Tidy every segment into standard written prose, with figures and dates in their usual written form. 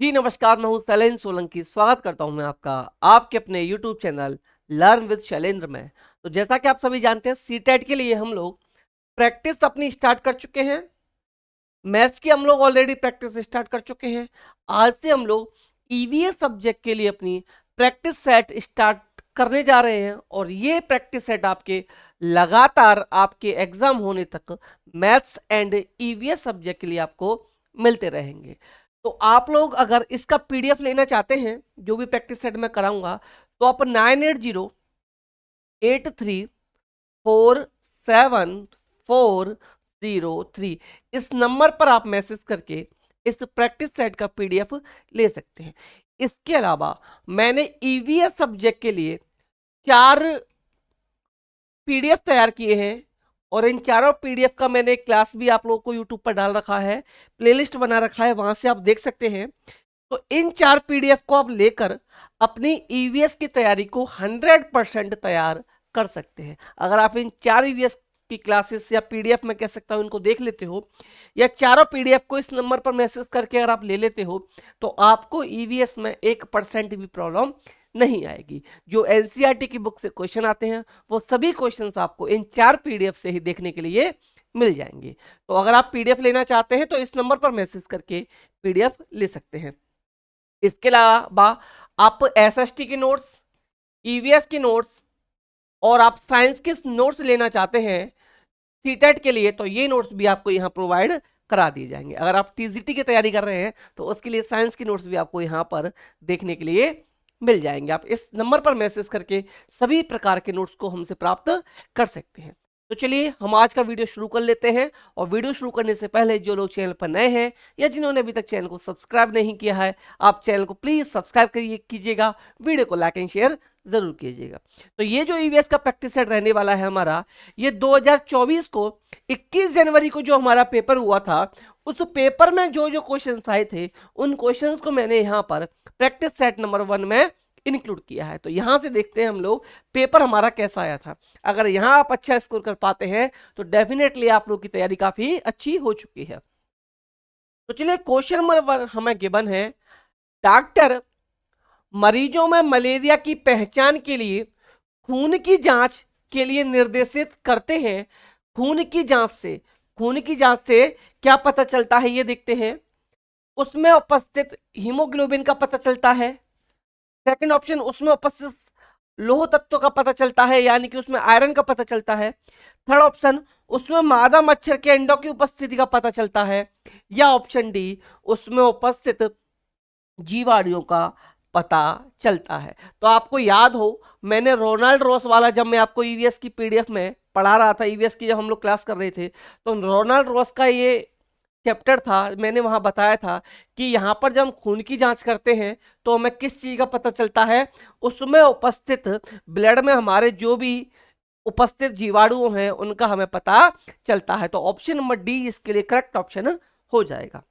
जी नमस्कार, मैं हूं शैलेंद्र सोलंकी। स्वागत करता हूं मैं आपका आपके अपने YouTube channel learn with Shailendra में। तो जैसा कि आप सभी जानते हैं, सीटेट के लिए हम लोग प्रैक्टिस अपनी स्टार्ट कर चुके हैं। मैथ्स की हम लोग ऑलरेडी प्रैक्टिस स्टार्ट कर चुके हैं। आज से हम लोग ईवीएस सब्जेक्ट के लिए अपनी प्रैक्टिस सेट स्टार्ट करने जा रहे हैं और ये प्रैक्टिस सेट आपके लगातार आपके एग्जाम होने तक मैथ्स एंड ईवीएस सब्जेक्ट के लिए आपको मिलते रहेंगे। तो आप लोग अगर इसका पीडीएफ लेना चाहते हैं, जो भी प्रैक्टिस सेट मैं कराऊंगा, तो आप 9808347403 इस नंबर पर आप मैसेज करके इस प्रैक्टिस सेट का पीडीएफ ले सकते हैं। इसके अलावा मैंने ईवीएस सब्जेक्ट के लिए 4 पीडीएफ तैयार किए हैं और इन चारों पीडीएफ का मैंने क्लास भी आप लोगों को यूट्यूब पर डाल रखा है, प्लेलिस्ट बना रखा है, वहां से आप देख सकते हैं। तो इन 4 पीडीएफ को आप लेकर अपनी ईवीएस की तैयारी को 100% तैयार कर सकते हैं। अगर आप इन 4 ईवीएस की क्लासेस या पीडीएफ में कह सकता हूं इनको देख लेते हो, या चारों पीडीएफ को इस नंबर पर मैसेज करके अगर आप ले लेते हो, तो आपको ईवीएस में 1% भी प्रॉब्लम नहीं आएगी। जो एनसीईआरटी की बुक से क्वेश्चन आते हैं, वो सभी क्वेश्चंस आपको इन 4 पीडीएफ से ही देखने के लिए मिल जाएंगे। तो अगर आप पीडीएफ लेना चाहते हैं तो इस नंबर पर मैसेज करके पीडीएफ ले सकते हैं। इसके अलावा आप एसएसटी के नोट्स, ईवीएस के नोट्स और आप साइंस के नोट्स लेना चाहते हैं सीटेट के लिए, तो ये नोट्स भी आपको यहाँ प्रोवाइड करा दिए जाएंगे। अगर आप टीजीटी की तैयारी कर रहे हैं तो उसके लिए साइंस के नोट्स भी आपको यहाँ पर देखने के लिए मिल जाएंगे। आप इस नंबर पर मैसेज करके सभी प्रकार के नोट्स को हमसे प्राप्त कर सकते हैं। तो चलिए हम आज का वीडियो शुरू कर लेते हैं। और वीडियो शुरू करने से पहले जो लोग चैनल पर नए हैं या जिन्होंने अभी तक चैनल को सब्सक्राइब नहीं किया है, आप चैनल को प्लीज सब्सक्राइब कीजिएगा, वीडियो को लाइक एंड शेयर जरूर कीजिएगा। तो ये जो ईवीएस का प्रैक्टिस सेट रहने वाला है हमारा, ये 2024 को 21 जनवरी को जो हमारा पेपर हुआ था, उस पेपर में जो जो क्वेश्चंस आए थे, उन क्वेश्चंस को मैंने यहाँ पर प्रैक्टिस सेट नंबर 1 में इंक्लूड किया है। तो यहां से देखते हैं हम लोग पेपर हमारा कैसा आया था। अगर यहां आप अच्छा स्कोर कर पाते हैं तो डेफिनेटली आप लोग की तैयारी काफी अच्छी हो चुकी है। तो चलिए क्वेश्चन नंबर 1 हमें गिवन है, डॉक्टर मरीजों में मलेरिया की पहचान के लिए खून की जांच के लिए निर्देशित करते हैं। खून की जांच से क्या पता चलता है, ये देखते हैं। उसमें उपस्थित हीमोग्लोबिन का पता चलता है। सेकंड ऑप्शन, उसमें उपस्थित लोह तत्व का पता चलता है, यानी कि उसमें आयरन का पता चलता है। थर्ड ऑप्शन, उसमें मादा मच्छर के अंडों की उपस्थिति का पता चलता है। या ऑप्शन डी, उसमें उपस्थित जीवाणुओं का पता चलता है। तो आपको याद हो, मैंने रोनाल्ड रॉस वाला जब मैं आपको ईवीएस की पीडीएफ में पढ़ा रहा था, ईवीएस की जब हम लोग क्लास कर रहे थे, तो रोनाल्ड रॉस का ये चैप्टर था, मैंने वहां बताया था कि यहाँ पर जब हम खून की जांच करते हैं तो हमें किस चीज का पता चलता है, उसमें उपस्थित ब्लड में हमारे जो भी उपस्थित जीवाणु हैं उनका हमें पता चलता है। तो ऑप्शन नंबर डी इसके लिए करेक्ट ऑप्शन हो जाएगा।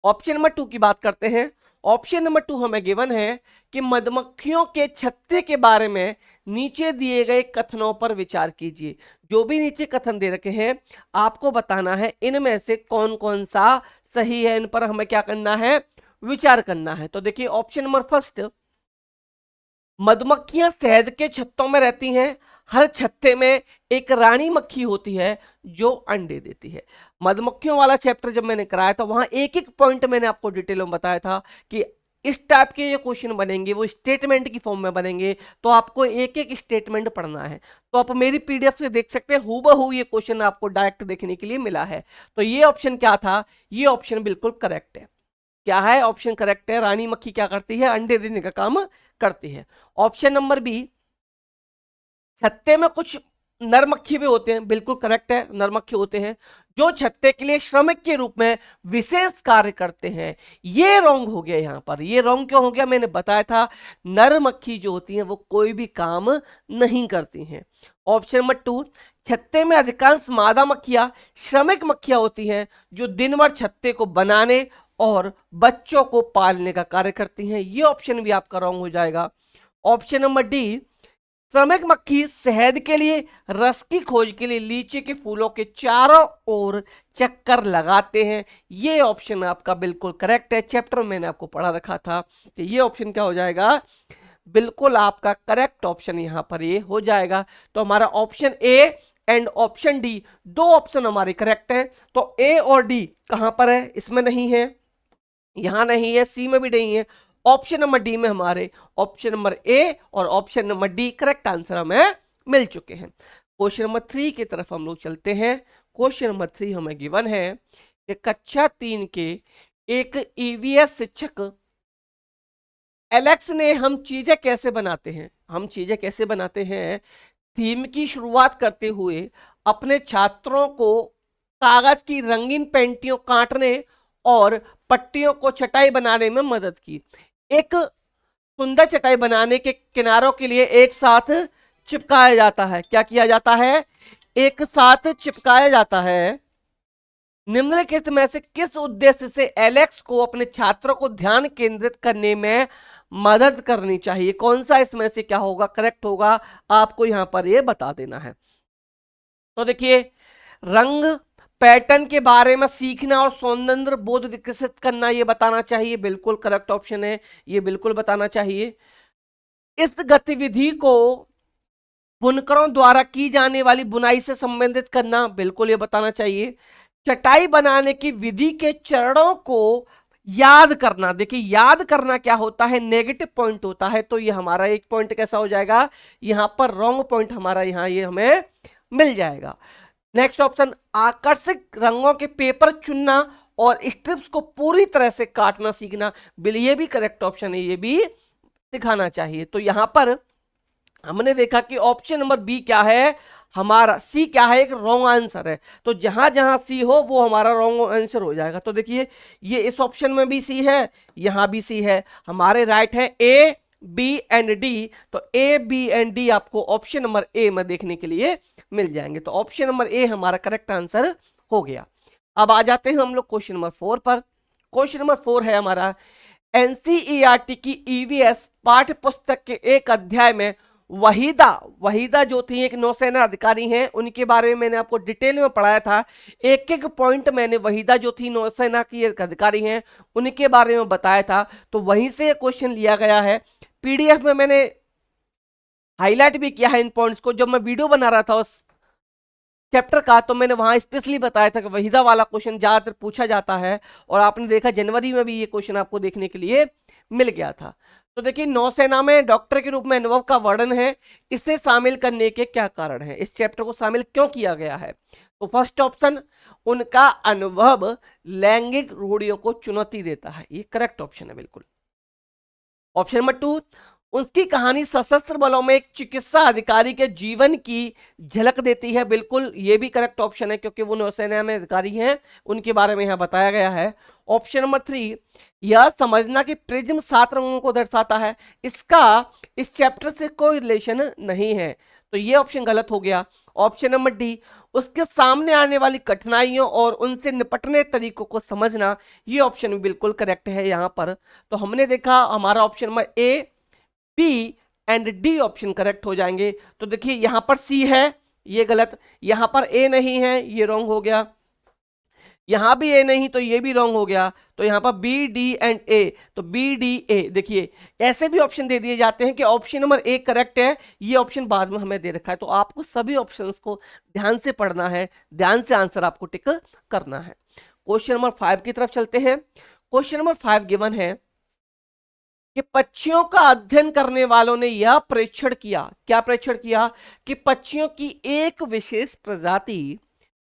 ऑप्शन नंबर 2 की बात करते हैं। ऑप्शन नंबर 2 हमें गिवन है कि मधुमक्खियों के छत्ते के बारे में नीचे दिए गए कथनों पर विचार कीजिए। जो भी नीचे कथन दे रखे हैं, आपको बताना है इनमें से कौन कौन सा सही है, इन पर हमें क्या करना है, विचार करना है। तो देखिए ऑप्शन नंबर फर्स्ट, मधुमक्खियां शहद के छत्तों में रहती हैं। हर छत्ते में एक रानी मक्खी होती है जो अंडे देती है। मधुमक्खियों वाला चैप्टर जब मैंने कराया था, वहां एक एक पॉइंट मैंने आपको डिटेल में बताया था कि इस टाइप के जो क्वेश्चन बनेंगे वो स्टेटमेंट की फॉर्म में बनेंगे, तो आपको एक एक स्टेटमेंट पढ़ना है। तो आप मेरी पीडीएफ से देख सकते हैं, हूबहू ये क्वेश्चन आपको डायरेक्ट देखने के लिए मिला है। तो ये ऑप्शन क्या था, ये ऑप्शन बिल्कुल करेक्ट है। क्या है, ऑप्शन करेक्ट है। रानी मक्खी क्या करती है, अंडे देने का काम करती है। ऑप्शन नंबर बी, छत्ते में कुछ नर मक्खी भी होते हैं, बिल्कुल करेक्ट है, नर मक्खी होते हैं जो छत्ते के लिए श्रमिक के रूप में विशेष कार्य करते हैं। ये रॉन्ग हो गया यहाँ पर। ये रॉन्ग क्यों हो गया, मैंने बताया था, नर मक्खी जो होती हैं वो कोई भी काम नहीं करती हैं। ऑप्शन नंबर 2, छत्ते में अधिकांश मादा मक्खियां श्रमिक मक्खियां होती हैं जो दिन भर छत्ते को बनाने और बच्चों को पालने का कार्य करती हैं। ये ऑप्शन भी आपका रॉन्ग हो जाएगा। ऑप्शन नंबर डी, श्रमिक मक्खी शहद के लिए रस की खोज के लिए लीची के फूलों के चारों ओर चक्कर लगाते हैं। ये ऑप्शन आपका बिल्कुल करेक्ट है। चैप्टर में मैंने आपको पढ़ा रखा था, तो ये ऑप्शन क्या हो जाएगा, बिल्कुल आपका करेक्ट ऑप्शन यहां पर ये हो जाएगा। तो हमारा option A and option D, दो ऑप्शन हमारे करेक्ट हैं। तो ए और डी कहां पर है, इसमें नहीं है, यहां नहीं है, सी में भी नहीं है, ऑप्शन नंबर डी में हमारे ऑप्शन नंबर ए और option number D correct answer हमें मिल चुके हैं। क्वेश्चन नंबर 3 की तरफ हम लोग चलते हैं। क्वेश्चन नंबर 3 हमें गिवन है कि कक्षा 3 के एक ईवीएस शिक्षक एलेक्स ने हम चीजें कैसे बनाते हैं थीम की शुरुआत करते हुए अपने छात्रों को कागज की रंगीन पेंटियों काटने और पट्टियों को चटाई बनाने में मदद की। एक सुंदर चटाई बनाने के किनारों के लिए एक साथ चिपकाया जाता है। क्या किया जाता है, एक साथ चिपकाया जाता है। निम्नलिखित में से किस उद्देश्य से एलेक्स को अपने छात्रों को ध्यान केंद्रित करने में मदद करनी चाहिए, कौन सा इसमें से क्या होगा, करेक्ट होगा, आपको यहां पर ये बता देना है। तो देखिए, रंग पैटर्न के बारे में सीखना और सौंदर्य बोध विकसित करना, ये बताना चाहिए, बिल्कुल करेक्ट ऑप्शन है, ये बिल्कुल बताना चाहिए। इस गतिविधि को बुनकरों द्वारा की जाने वाली बुनाई से संबंधित करना, बिल्कुल ये बताना चाहिए। चटाई बनाने की विधि के चरणों को याद करना, देखिए याद करना क्या होता है, नेगेटिव पॉइंट होता है, तो ये हमारा एक पॉइंट कैसा हो जाएगा, यहां पर रॉन्ग पॉइंट हमारा यहां ये हमें मिल जाएगा। नेक्स्ट ऑप्शन, आकर्षक रंगों के पेपर चुनना और स्ट्रिप्स को पूरी तरह से काटना सीखना, ये भी करेक्ट ऑप्शन है, ये भी सिखाना चाहिए। तो यहां पर हमने देखा कि ऑप्शन नंबर बी क्या है, हमारा सी क्या है, एक रॉन्ग आंसर है। तो जहां जहां सी हो वो हमारा रॉन्ग आंसर हो जाएगा। तो देखिए, ये इस ऑप्शन में भी सी है, यहां भी सी है, हमारे राइट है ए बी एंड डी। तो ए बी एंड डी आपको ऑप्शन नंबर ए में देखने के लिए मिल जाएंगे। तो ऑप्शन नंबर ए हमारा करेक्ट आंसर हो गया। अब आ जाते हैं हम लोग क्वेश्चन नंबर 4 पर। क्वेश्चन नंबर 4 है हमारा, एनसीईआरटी की ईवीएस पाठ्य पुस्तक के एक अध्याय में वहीदा जो थी एक नौसेना अधिकारी हैं, उनके बारे में मैंने आपको डिटेल में पढ़ाया था। एक एक पॉइंट मैंने वहीदा जो थी नौसेना की एक अधिकारी हैं उनके बारे में बताया था। तो वहीं से क्वेश्चन लिया गया है। पीडीएफ में मैंने हाईलाइट भी किया है इन पॉइंट्स को। जब मैं वीडियो बना रहा था उस चैप्टर का, तो मैंने वहां स्पेशली बताया था कि वहीदा वाला क्वेश्चन ज्यादातर पूछा जाता है, और आपने देखा जनवरी में भी ये क्वेश्चन आपको देखने के लिए मिल गया था। तो देखिए, नौसेना में डॉक्टर के रूप में अनुभव का वर्णन है, इसे शामिल करने के क्या कारण है, इस चैप्टर को शामिल क्यों किया गया है। तो फर्स्ट ऑप्शन, उनका अनुभव लैंगिक रूढ़ियों को चुनौती देता है, ये करेक्ट ऑप्शन है बिल्कुल। ऑप्शन नंबर 2, उसकी कहानी सशस्त्र बलों में एक चिकित्सा अधिकारी के जीवन की झलक देती है, बिल्कुल ये भी करेक्ट ऑप्शन है, क्योंकि वो नौसेना में अधिकारी हैं, उनके बारे में यहां बताया गया है। ऑप्शन नंबर 3, यह समझना कि प्रिज्म 7 रंगों को दर्शाता है, इसका इस चैप्टर से कोई रिलेशन नहीं है, तो ये ऑप्शन गलत हो गया। ऑप्शन नंबर डी, उसके सामने आने वाली कठिनाइयों और उनसे निपटने तरीकों को समझना, ये ऑप्शन भी बिल्कुल करेक्ट है यहां पर। तो हमने देखा हमारा option number A B and D option correct हो जाएंगे। तो देखिए, यहां पर सी है, ये गलत, यहां पर ए नहीं है, ये रॉन्ग हो गया, यहां भी ए नहीं तो ये भी रॉन्ग हो गया। तो यहां पर बी डी एंड ए, तो बी डी ए, देखिए ऐसे भी ऑप्शन दे दिए जाते हैं कि ऑप्शन नंबर ए करेक्ट है, ये ऑप्शन बाद में हमें दे रखा है। तो आपको सभी ऑप्शंस को ध्यान से पढ़ना है, ध्यान से आंसर आपको टिक करना है। क्वेश्चन नंबर 5 की तरफ चलते हैं। क्वेश्चन नंबर 5 गिवन है कि पक्षियों का अध्ययन करने वालों ने यह परीक्षण किया, क्या परीक्षण किया, कि पक्षियों की एक विशेष प्रजाति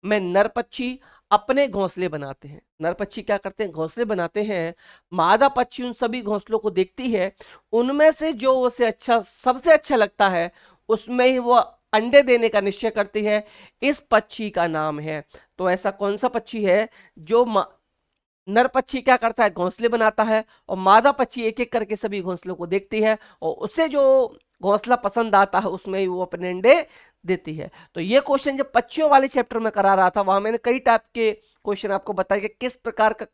में नर पक्षी अपने घोंसले बनाते हैं। नर पक्षी क्या करते हैं, घोंसले बनाते हैं। मादा पक्षी उन सभी घोंसलों को देखती है, उनमें से जो उसे अच्छा, सबसे अच्छा लगता है, उसमें ही वो अंडे देने का निश्चय करती है। इस पक्षी का नाम है, तो ऐसा कौन सा पक्षी है जो नर पक्षी क्या करता है, घोंसले बनाता है, और मादा पक्षी एक एक करके सभी घोंसलों को देखती है, और उसे जो घोंसला पसंद आता है उसमें ही वो अपने अंडे देती है। तो ये क्वेश्चन जब पक्षियों वाले चैप्टर में करा रहा था वहां मैंने कई टाइप के क्वेश्चन आपको बताया कि किस प्रकार का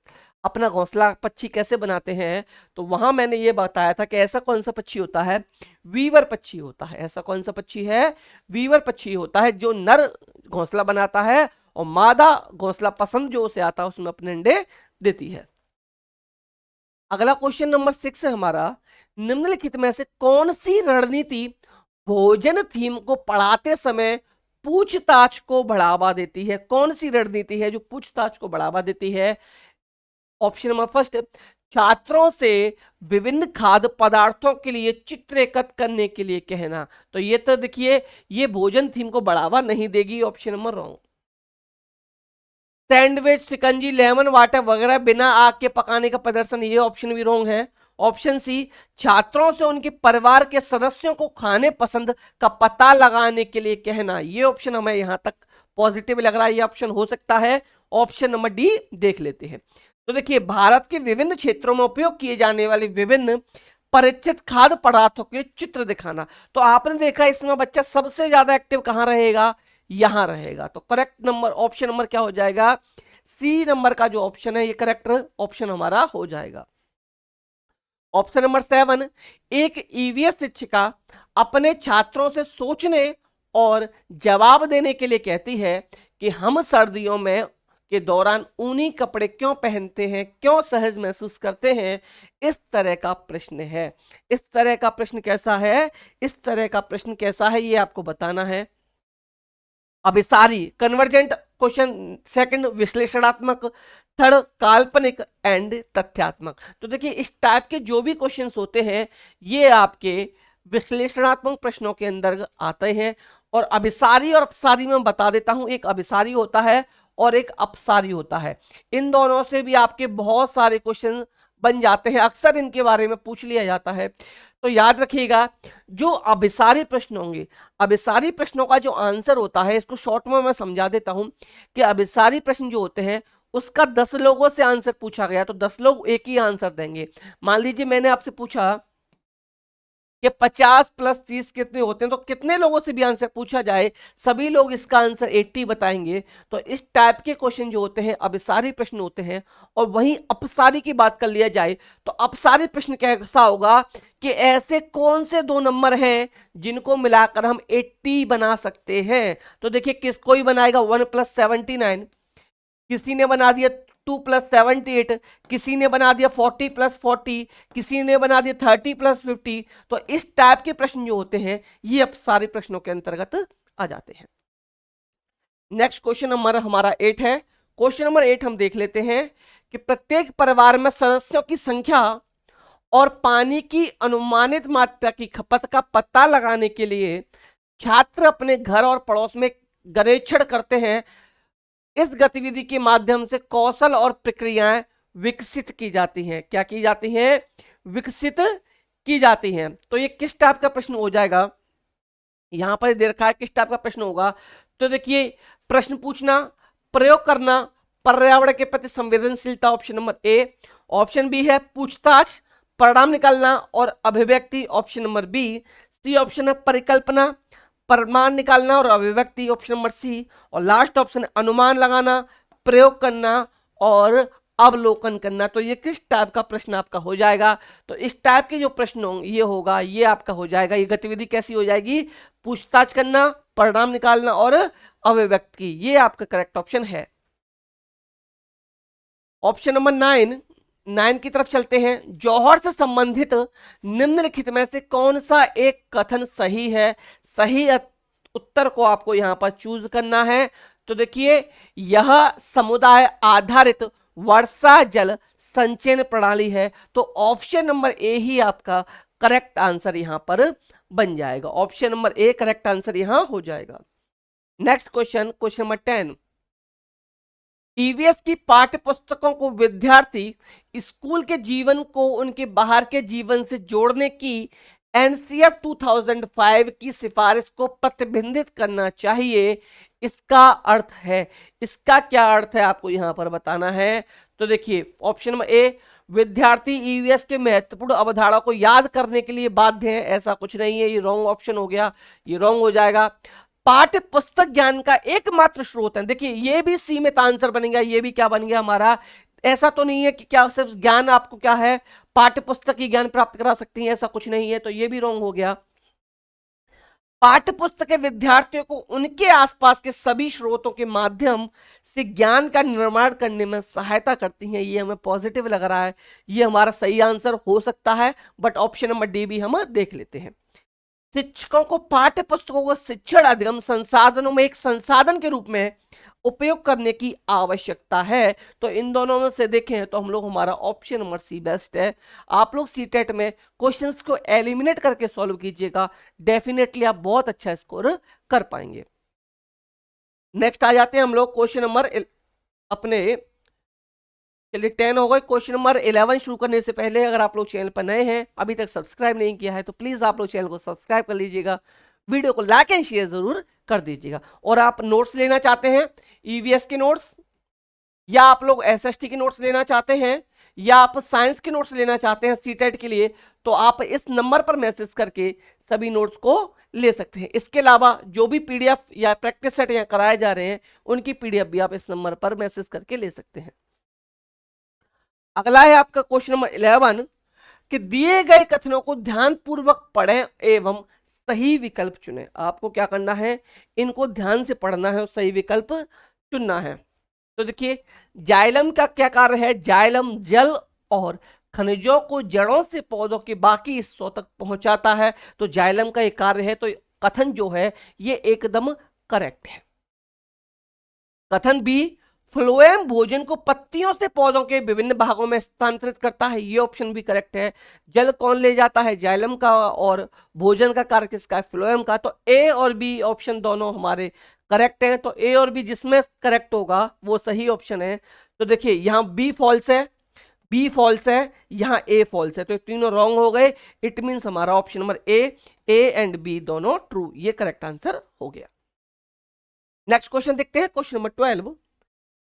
अपना घोंसला पक्षी कैसे बनाते हैं। तो वहां मैंने ये बताया था कि ऐसा कौन सा पक्षी होता है, वीवर पक्षी होता है। ऐसा कौन सा पक्षी है, वीवर पक्षी होता है, जो नर घोंसला बनाता है और मादा घोंसला पसंद जो उसे आता है उसमें अपने अंडे देती है। अगला क्वेश्चन नंबर 6 है हमारा, निम्नलिखित में से कौन सी रणनीति भोजन थीम को पढ़ाते समय पूछताछ को बढ़ावा देती है? कौन सी रणनीति है जो पूछताछ को बढ़ावा देती है? ऑप्शन नंबर फर्स्ट, छात्रों से विभिन्न खाद्य पदार्थों के लिए चित्र एकत्र करने के लिए कहना। तो ये तो देखिए ये भोजन थीम को बढ़ावा नहीं देगी, ऑप्शन नंबर रॉन्ग। सैंडविच, शिकंजी, लेमन वाटर वगैरह बिना आग के पकाने का प्रदर्शन, ये ऑप्शन भी रॉन्ग है। ऑप्शन सी, छात्रों से उनके परिवार के सदस्यों को खाने पसंद का पता लगाने के लिए कहना, ये ऑप्शन हमें यहां तक पॉजिटिव लग रहा है, ये ऑप्शन हो सकता है। ऑप्शन नंबर डी देख लेते हैं। तो देखिए भारत के विभिन्न क्षेत्रों में उपयोग किए जाने वाले विभिन्न परिचित खाद्य पदार्थों के चित्र दिखाना। तो आपने देखा इसमें बच्चा सबसे ज्यादा एक्टिव कहां रहेगा, यहां रहेगा। तो करेक्ट नंबर ऑप्शन नंबर क्या हो जाएगा, सी नंबर का जो ऑप्शन है ये करेक्ट ऑप्शन हमारा हो जाएगा। ऑप्शन नंबर 7, एक ईवीएस शिक्षिका अपने छात्रों से सोचने और जवाब देने के लिए कहती है कि हम सर्दियों में के दौरान ऊनी कपड़े क्यों पहनते हैं, क्यों सहज महसूस करते हैं। इस तरह का प्रश्न है। इस तरह का प्रश्न कैसा है, इस तरह का प्रश्न कैसा है ये आपको बताना है। अभिसारी कन्वर्जेंट क्वेश्चन, सेकंड विश्लेषणात्मक, थर्ड काल्पनिक एंड तथ्यात्मक। तो देखिए इस टाइप के जो भी क्वेश्चंस होते हैं ये आपके विश्लेषणात्मक प्रश्नों के अंदर आते हैं। और अभिसारी और अपसारी में बता देता हूं, एक अभिसारी होता है और एक अपसारी होता है। इन दोनों से भी आपके बहुत सारे क्वेश्चन बन जाते हैं, अक्सर इनके बारे में पूछ लिया जाता है। तो याद रखिएगा जो अभिसारी प्रश्न होंगे, अभिसारी प्रश्नों का जो आंसर होता है, इसको शॉर्ट में मैं समझा देता हूं कि अभिसारी प्रश्न जो होते हैं उसका 10 लोगों से आंसर पूछा गया तो 10 लोग एक ही आंसर देंगे। मान लीजिए मैंने आपसे पूछा कि 50 + 30 कितने होते हैं, तो कितने लोगों से भी आंसर पूछा जाए सभी लोग इसका आंसर 80 बताएंगे। तो इस टाइप के क्वेश्चन जो होते हैं अभिसारी प्रश्न होते हैं। और वहीं अपसारी की बात कर लिया जाए तो अपसारी प्रश्न कैसा होगा कि ऐसे कौन से दो नंबर हैं जिनको मिलाकर हम 80 बना सकते हैं। तो देखिए किस कोई बनाएगा 1 + 79, किसी ने बना दिया 2 + 78, किसी ने बना दिया 40 + 40, किसी ने बना दिया 30 + 50। तो इस टाइप के प्रश्न जो होते हैं ये अब सारे प्रश्नों के अंतर्गत आ जाते हैं। नेक्स्ट क्वेश्चन नंबर हमारा 8 है। क्वेश्चन नंबर 8 हम देख लेते हैं कि प्रत्येक परिवार में सदस्यों की संख्या और पानी की अनुमानित मात्रा की खपत का पता लगाने के लिए छात्र अपने घर और पड़ोस में गर्वेक्षण करते हैं। इस गतिविधि के माध्यम से कौशल और प्रक्रियाएं विकसित की जाती हैं। क्या की जाती हैं, विकसित की जाती हैं। तो ये किस टाइप का प्रश्न हो जाएगा, यहां पर दे रखा है किस टाइप का प्रश्न होगा। तो देखिए प्रश्न पूछना, प्रयोग करना, पर्यावरण के प्रति संवेदनशीलता, option number A. Option B है पूछताछ, परिणाम निकालना और अभिव्यक्ति, option number B. C option है परिकल्पना, प्रमाण निकालना और अभिव्यक्ति, ऑप्शन नंबर सी। और लास्ट ऑप्शन है अनुमान लगाना, प्रयोग करना और अवलोकन करना। तो ये किस टाइप का प्रश्न आपका हो जाएगा, तो इस टाइप के जो प्रश्न ये होगा ये आपका हो जाएगा। ये गतिविधि कैसी हो जाएगी, पूछताछ करना, परिणाम निकालना और अभिव्यक्ति, ये आपका करेक्ट ऑप्शन है। ऑप्शन नंबर 9 की तरफ चलते हैं। जौहर से संबंधित निम्नलिखित में से कौन सा एक कथन सही है, सही उत्तर को आपको यहां पर चूज करना है। तो देखिए यह समुदाय आधारित वर्षा जल संचयन प्रणाली है। तो ऑप्शन नंबर ए ही आपका करेक्ट आंसर यहां पर बन जाएगा। Option number A correct answer यहां हो जाएगा। Next question, question number 10। EVS की पाठ्य पुस्तकों को विद्यार्थी स्कूल के जीवन को उनके बाहर के जीवन से जोड़ने की एनसीएफ 2005 की सिफारिश को प्रतिबंधित करना चाहिए। इसका अर्थ है, इसका क्या अर्थ है आपको यहां पर बताना है। तो देखिए ऑप्शन नंबर ए, विद्यार्थी ईवीएस के महत्वपूर्ण अवधारणा को याद करने के लिए बाध्य है, ऐसा कुछ नहीं है, ये रॉन्ग ऑप्शन हो गया, ये रॉन्ग हो जाएगा। पाठ्य पुस्तक ज्ञान का एकमात्र स्रोत है, देखिए ये भी सीमित आंसर बनेगा, ये भी क्या बन गया हमारा, ऐसा तो नहीं है कि क्या सिर्फ ज्ञान आपको क्या है पाठ्य पुस्तक की ज्ञान प्राप्त करा सकती है, ऐसा कुछ नहीं है, तो ये भी रॉन्ग हो गया। पाठ्य पुस्तकें विद्यार्थियों को उनके आसपास के सभी स्रोतों के माध्यम से ज्ञान का निर्माण करने में सहायता करती हैं, ये हमें पॉजिटिव लग रहा है, ये हमारा सही आंसर हो सकता है, बट ऑप्शन नंबर डी भी हम देख लेते हैं। शिक्षकों को पाठ्य पुस्तकों को शिक्षण अधिगम संसाधनों में एक संसाधन के रूप में उपयोग करने की आवश्यकता है, तो इन दोनों में से देखें तो हम लोग हमारा ऑप्शन नंबर सी बेस्ट है। आप लोग सीटेट में क्वेश्चंस को एलिमिनेट करके सॉल्व कीजिएगा, डेफिनेटली आप बहुत अच्छा स्कोर कर पाएंगे। नेक्स्ट आ जाते हैं हम लोग क्वेश्चन नंबर अपने, चलिए 10 हो गए। क्वेश्चन नंबर 11 शुरू करने से पहले अगर आप लोग चैनल पर नए हैं, अभी तक सब्सक्राइब नहीं किया है, तो प्लीज आप लोग चैनल को सब्सक्राइब कर लीजिएगा, वीडियो को लाइक एंड शेयर जरूर कर दीजिएगा। और आप नोट्स लेना चाहते हैं ईवीएस के नोट्स, या आप लोग एसएसटी के नोट्स लेना चाहते हैं, या आप साइंस के नोट्स लेना चाहते हैं सीटेट के लिए, तो आप इस नंबर पर मैसेज करके सभी नोट्स को ले सकते हैं। इसके अलावा जो भी पीडीएफ या प्रैक्टिस सेट यहाँ कराए जा रहे हैं उनकी पीडीएफ भी आप इस नंबर पर मैसेज करके ले सकते हैं। अगला है आपका क्वेश्चन नंबर 11 कि दिए गए कथनों को ध्यानपूर्वक पढ़ें एवं सही विकल्प चुनें। आपको क्या करना है, इनको ध्यान से पढ़ना है और सही विकल्प चुनना है। तो देखिए जाइलम का क्या कार्य है, जाइलम जल और खनिजों को जड़ों से पौधों के बाकी हिस्सों तक पहुंचाता है, तो जाइलम का एक कार्य है, तो कथन जो है ये एकदम करेक्ट है। कथन बी, फ्लोएम भोजन को पत्तियों से पौधों के विभिन्न भागों में स्थानांतरित करता है, ये ऑप्शन भी करेक्ट है। जल कौन ले जाता है, जाइलम का, और भोजन का कार्य किसका है, फ्लोएम का। तो ए और बी ऑप्शन दोनों हमारे करेक्ट हैं, तो ए और बी जिसमें करेक्ट होगा वो सही ऑप्शन है। तो देखिए यहाँ बी फॉल्स है, बी फॉल्स है, यहाँ ए फॉल्स है, तो तीनों रॉन्ग हो गए। इट मीन्स हमारा option number A and B दोनों ट्रू, ये करेक्ट आंसर हो गया। नेक्स्ट क्वेश्चन देखते हैं, क्वेश्चन नंबर 12।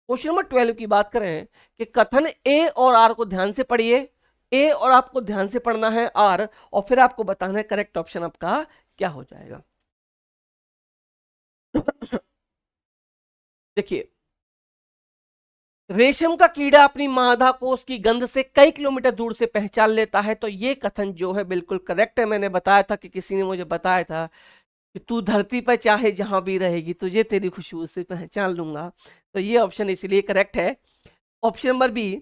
क्वेश्चन नंबर 12 की बात करें कि कथन ए और आर को ध्यान से पढ़िए, ए और आपको ध्यान से पढ़ना है आर, और फिर आपको बताना है करेक्ट ऑप्शन आपका क्या हो जाएगा। देखिए रेशम का कीड़ा अपनी मादा को उसकी गंध से कई किलोमीटर दूर से पहचान लेता है, तो ये कथन जो है बिल्कुल करेक्ट है। मैंने बताया था कि किसी ने मुझे बताया था कि तू धरती पर चाहे जहां भी रहेगी तुझे तेरी खुशबू से पहचान लूंगा, तो ये ऑप्शन इसलिए करेक्ट है। ऑप्शन नंबर बी,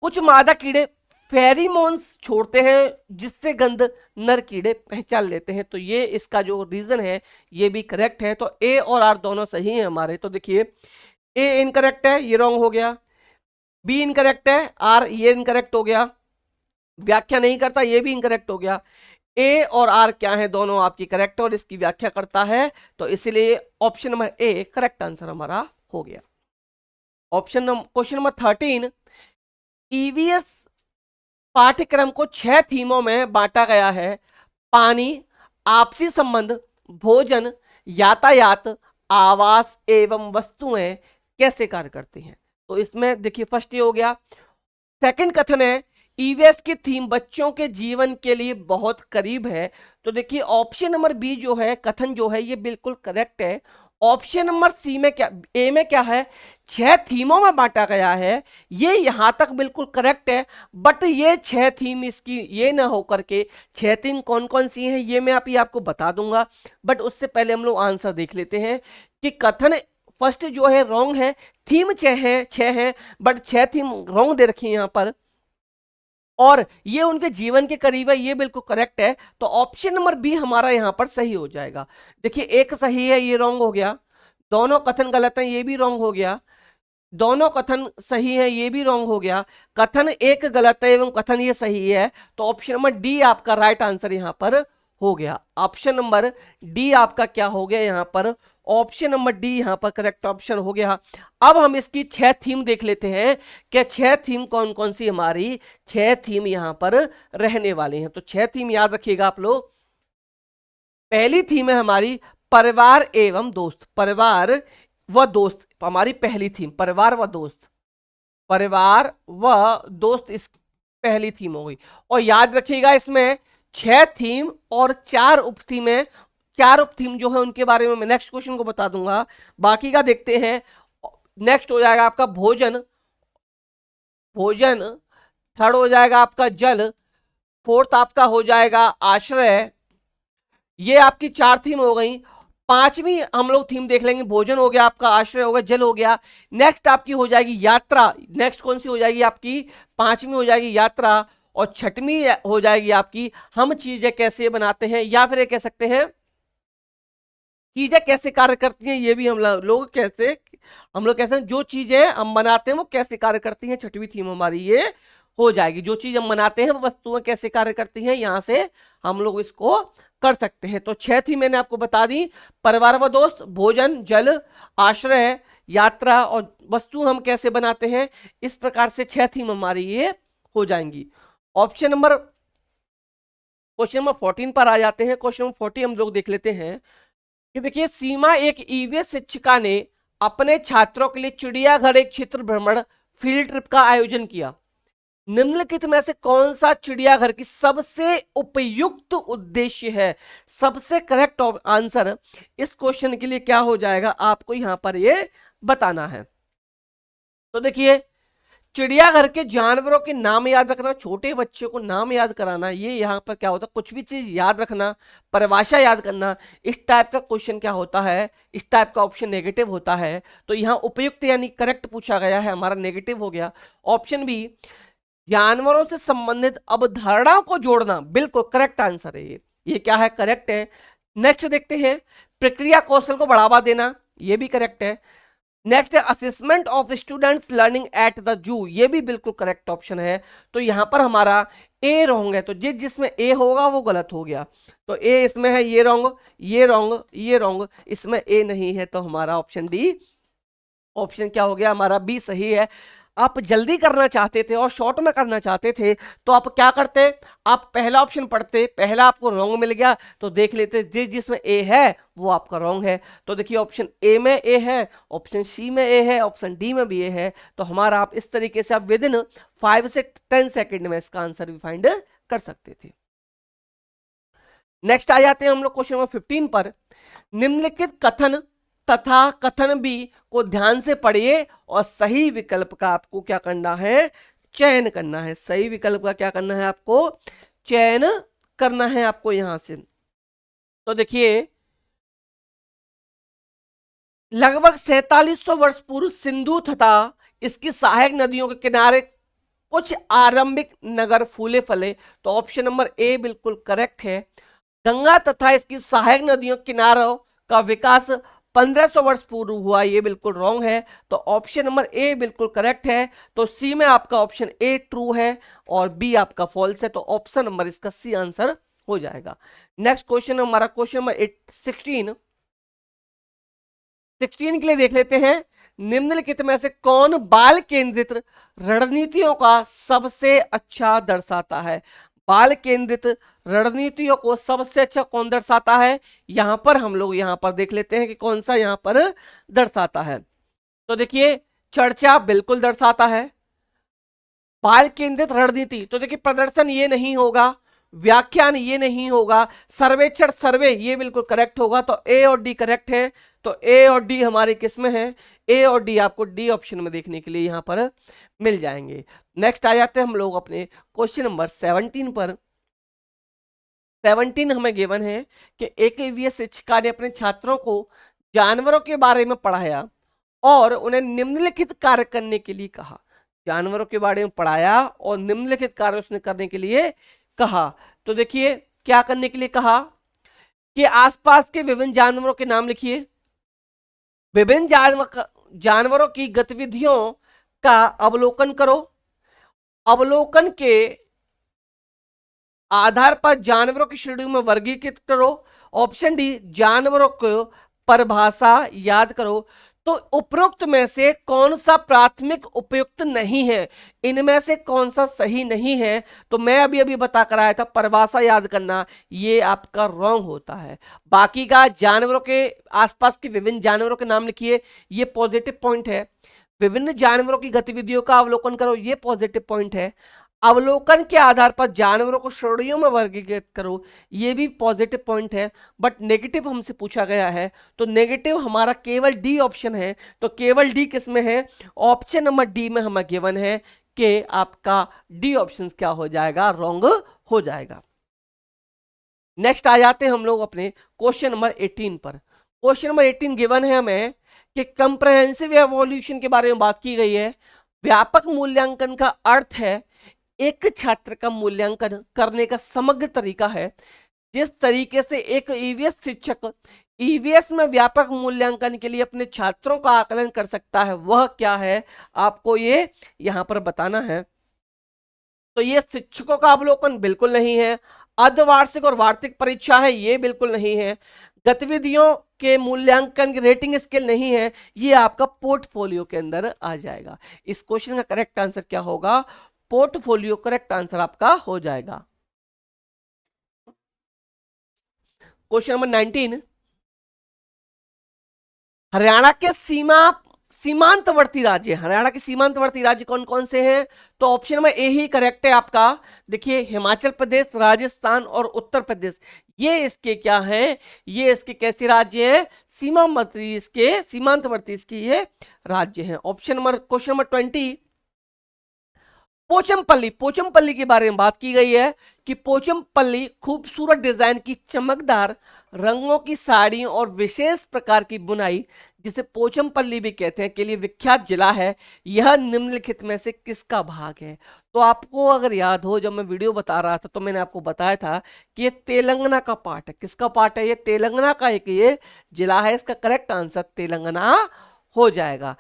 कुछ मादा कीड़े फेरीमोन्स छोड़ते हैं जिससे गंध नर कीड़े पहचान लेते हैं, तो ये इसका जो रीजन है ये भी करेक्ट है। तो ए और आर दोनों सही हैं हमारे। तो देखिए ए इनकरेक्ट है, ये रॉन्ग हो गया, बी इनकरेक्ट है, आर ये इनकरेक्ट हो गया, व्याख्या नहीं करता ये भी इनकरेक्ट हो गया। ए और आर क्या है, दोनों आपकी करेक्ट है और इसकी व्याख्या करता है, तो इसलिए option number A correct answer हमारा हो गया। ऑप्शन क्वेश्चन नंबर 13, ईवीएस पाठ्यक्रम को 6 थीमों में बांटा गया है। पानी, आपसी संबंध, भोजन, यातायात, आवास एवं वस्तुएं कैसे कार्य करती हैं। तो इसमें देखिए फर्स्ट ये हो गया। सेकंड कथन है ईवीएस की थीम बच्चों के जीवन के लिए बहुत करीब है, तो देखिए ऑप्शन नंबर बी जो है कथन जो है ये बिल्कुल करेक्ट है। ऑप्शन नंबर सी में क्या, ए में क्या है, 6 थीमों में बांटा गया है, ये यहां तक बिल्कुल करेक्ट है, बट ये 6 थीम इसकी ये ना हो करके 6 थीम कौन कौन सी हैं ये मैं आपको बता दूंगा, बट उससे पहले हम लोग आंसर देख लेते हैं कि कथन फर्स्ट जो है रॉन्ग है, थीम 6 हैं, बट 6 थीम रॉन्ग दे रखी है यहाँ पर, और ये उनके जीवन के करीब है, ये बिल्कुल करेक्ट है। तो ऑप्शन नंबर बी हमारा यहां पर सही हो जाएगा। देखिए एक सही है, ये रॉन्ग हो गया, दोनों कथन गलत हैं, ये भी रॉन्ग हो गया, दोनों कथन सही है, ये भी रॉन्ग हो गया, कथन एक गलत है एवं कथन ये सही है, तो ऑप्शन नंबर डी आपका राइट आंसर यहां पर हो गया। ऑप्शन नंबर डी आपका क्या हो गया यहां पर, ऑप्शन नंबर डी यहां पर करेक्ट ऑप्शन हो गया। अब हम इसकी 6 थीम देख लेते हैं कि 6 थीम कौन कौन सी हमारी 6 थीम यहां पर रहने वाली हैं। तो 6 थीम याद रखिएगा आप लोग। पहली थीम है हमारी परिवार एवं दोस्त, परिवार व दोस्त हमारी पहली थीम, परिवार व दोस्त, परिवार व दोस्त इस पहली थीम हो गई। और याद रखिएगा इसमें 6 थीम और 4 उप थीम है, 4 उप थीम जो है उनके बारे में मैं नेक्स्ट क्वेश्चन को बता दूंगा। बाकी का देखते हैं। नेक्स्ट हो जाएगा आपका भोजन, भोजन, थर्ड हो जाएगा आपका जल, फोर्थ आपका हो जाएगा आश्रय। ये आपकी 4 थीम हो गई। 5वीं हम लोग थीम देख लेंगे, भोजन हो गया आपका, आश्रय हो गया, जल हो गया। नेक्स्ट आपकी हो जाएगी यात्रा, नेक्स्ट कौन सी हो जाएगी आपकी, 5वीं हो जाएगी यात्रा। और 6वीं हो जाएगी आपकी हम चीजें कैसे बनाते हैं, या फिर ये कह सकते हैं चीजें कैसे कार्य करती हैं, ये भी हम लोग कैसे, हम लोग कैसे जो चीजें हम बनाते हैं वो कैसे कार्य करती हैं, 6वीं थीम हमारी ये हो जाएगी। जो चीज हम बनाते हैं वो वस्तुएं कैसे कार्य करती हैं, यहां से हम लोग इसको कर सकते हैं। तो 6 थी मैंने आपको बता दी, परिवार व दोस्त, भोजन, जल, आश्रय, यात्रा और वस्तु हम कैसे बनाते हैं। इस प्रकार से 6 थीम हमारी ये हो जाएंगी। ऑप्शन नंबर, क्वेश्चन नंबर 14 पर आ जाते हैं। क्वेश्चन नंबर 40 हम लोग देख लेते हैं कि देखिए, सीमा एक ईवीएस शिक्षिका ने अपने छात्रों के लिए चिड़ियाघर एक क्षेत्र भ्रमण फील्ड ट्रिप का आयोजन किया। निम्नलिखित में से कौन सा चिड़ियाघर की सबसे उपयुक्त उद्देश्य है। सबसे करेक्ट आंसर इस क्वेश्चन के लिए क्या हो जाएगा, आपको यहां पर ये बताना है। तो देखिए, चिड़ियाघर के जानवरों के नाम याद रखना, छोटे बच्चों को नाम याद कराना, ये यहाँ पर क्या होता है, कुछ भी चीज याद रखना, परिभाषा याद करना, इस टाइप का क्वेश्चन क्या होता है, इस टाइप का ऑप्शन नेगेटिव होता है। तो यहाँ उपयुक्त यानी करेक्ट पूछा गया है, हमारा नेगेटिव हो गया। ऑप्शन बी, जानवरों से संबंधित अवधारणाओं को जोड़ना, बिल्कुल करेक्ट आंसर है ये क्या है, करेक्ट है। नेक्स्ट देखते हैं, प्रक्रिया कौशल को बढ़ावा देना, ये भी करेक्ट है। नेक्स्ट है assessment of the students learning at the zoo, ये भी बिल्कुल करेक्ट ऑप्शन है। तो यहां पर हमारा ए रॉन्ग है, तो जिसमें ए होगा वो गलत हो गया। तो ए इसमें है, ये रॉन्ग, ये रॉन्ग, ये रॉन्ग, इसमें ए नहीं है, तो हमारा ऑप्शन डी, ऑप्शन क्या हो गया हमारा, बी सही है। आप जल्दी करना चाहते थे और शॉर्ट में करना चाहते थे, तो आप क्या करते, आप पहला ऑप्शन पढ़ते, पहला आपको रॉन्ग मिल गया तो देख लेते जिसमें ए है वो आपका रॉन्ग है। तो देखिए, ऑप्शन ए में ए है, ऑप्शन सी में ए है, ऑप्शन डी में भी ए है। तो हमारा आप इस तरीके से आप विद इन 5 से 10 सेकेंड में इसका आंसर भी फाइंड कर सकते थे। नेक्स्ट आ जाते हैं हम लोग क्वेश्चन नंबर 15 पर। निम्नलिखित कथन तथा कथन बी को ध्यान से पढ़िए और सही विकल्प का आपको क्या करना है, चयन करना है। सही विकल्प का क्या करना है, आपको चयन करना है आपको यहां से। तो देखिए, लगभग 4700 वर्ष पूर्व सिंधु तथा इसकी सहायक नदियों के किनारे कुछ आरंभिक नगर फूले फले। तो ऑप्शन नंबर ए बिल्कुल करेक्ट है। गंगा तथा इसकी सहायक नदियों किनारों का विकास 1500 वर्ष पूर्व हुआ, ये बिल्कुल रॉन्ग है। तो ऑप्शन नंबर ए बिल्कुल करेक्ट है। तो सी में आपका ऑप्शन ए ट्रू है और बी आपका फॉल्स है। तो ऑप्शन नंबर इसका सी आंसर हो जाएगा। नेक्स्ट क्वेश्चन हमारा क्वेश्चन नंबर 16 के लिए देख लेते हैं। निम्नलिखित में से कौन बाल केंद्रित रणनीतियों का सबसे अच्छा दर्शाता है। बाल केंद्रित रणनीतियों को सबसे अच्छा कौन दर्शाता है, यहां पर हम लोग यहां पर देख लेते हैं कि कौन सा यहां पर दर्शाता है। तो देखिए, चर्चा बिल्कुल दर्शाता है। बाल केंद्रित रणनीति, तो देखिए प्रदर्शन ये नहीं होगा, व्याख्यान ये नहीं होगा, सर्वेक्षण सर्वे ये बिल्कुल करेक्ट होगा। तो ए और डी करेक्ट है। तो ए और डी हमारे किस में है, ए और डी आपको डी ऑप्शन में देखने के लिए यहां पर मिल जाएंगे। नेक्स्ट आ जाते हैं हम लोग अपने क्वेश्चन नंबर 17 पर। 17 हमें गिवन है कि एक ईवीएस शिक्षिका ने अपने छात्रों को जानवरों के बारे में पढ़ाया और उन्हें निम्नलिखित कार्य करने के लिए कहा। जानवरों के बारे में पढ़ाया और निम्नलिखित कार्य उसने करने के लिए कहा। तो देखिए, क्या करने के लिए कहा कि आसपास के विभिन्न जानवरों के नाम लिखिए, विभिन्न जानवरों की गतिविधियों का अवलोकन करो, अवलोकन के आधार पर जानवरों की श्रेणी में वर्गीकृत करो। ऑप्शन डी, जानवरों को परिभाषा याद करो। तो उपरोक्त में से कौन सा प्राथमिक उपयुक्त नहीं है, इनमें से कौन सा सही नहीं है? तो मैं अभी अभी बता कर आया था, परिभाषा याद करना, ये आपका रॉन्ग होता है। बाकी का जानवरों के आसपास के विभिन्न जानवरों के नाम लिखिए, ये पॉजिटिव पॉइंट है। विभिन्न जानवरों की गतिविधियों का अवलोकन करो, ये पॉजिटिव पॉइंट है। अवलोकन के आधार पर जानवरों को श्रेणियों में वर्गीकृत करो, ये भी पॉजिटिव पॉइंट है। बट नेगेटिव हमसे पूछा गया है, तो नेगेटिव हमारा केवल डी ऑप्शन है। तो केवल डी किस में है? ऑप्शन नंबर डी में हमें गिवन है कि आपका डी ऑप्शन क्या हो जाएगा? रॉन्ग हो जाएगा। नेक्स्ट आ जाते हैं हम लोग अपने क्वेश्चन नंबर 18 पर। क्वेश्चन नंबर 18 गिवन है हमें कि कंप्रहेंसिव एवोल्यूशन के बारे में बात की गई है। व्यापक मूल्यांकन का अर्थ है एक छात्र का मूल्यांकन करने का समग्र तरीका है। जिस तरीके से एक ईवीएस शिक्षक ईवीएस में व्यापक मूल्यांकन के लिए अपने छात्रों का आकलन कर सकता है, वह क्या है? आपको ये यहां पर बताना है। तो ये शिक्षकों का अवलोकन बिल्कुल नहीं है। अर्धवार्षिक और वार्षिक परीक्षा है, ये बिल्कुल नहीं है। गतिविधियों के मूल्यांकन की रेटिंग स्केल नहीं है, ये आपका पोर्टफोलियो के अंदर आ जाएगा। इस क्वेश्चन का करेक्ट आंसर क्या होगा? पोर्टफोलियो करेक्ट आंसर आपका हो जाएगा। क्वेश्चन नंबर 19, हरियाणा के सीमांतवर्ती राज्य, हरियाणा के सीमांतवर्ती राज्य कौन कौन से हैं? तो ऑप्शन में ए ही करेक्ट है आपका। देखिए, हिमाचल प्रदेश, राजस्थान और उत्तर प्रदेश, ये इसके क्या हैं? ये इसके कैसे राज्य हैं? सीमावर्ती, इसके सीमांतवर्ती इसके ये राज्य हैं। Option number question number 20, Pochampally, Pochampally के बारे में बात की गई है कि पोचमपल्ली खूबसूरत डिजाइन की चमकदार रंगों की साड़ियों और विशेष प्रकार की बुनाई, जिसे पोचमपल्ली भी कहते हैं, के लिए विख्यात जिला है। यह निम्नलिखित में से किसका भाग है? तो आपको अगर याद हो, जब मैं वीडियो बता रहा था तो मैंने आपको बताया था कि ये तेलंगाना का पार्ट है। किसका पार्ट है? ये तेलंगाना का एक ये जिला है। इसका करेक्ट आंसर तेलंगाना हो जाएगा।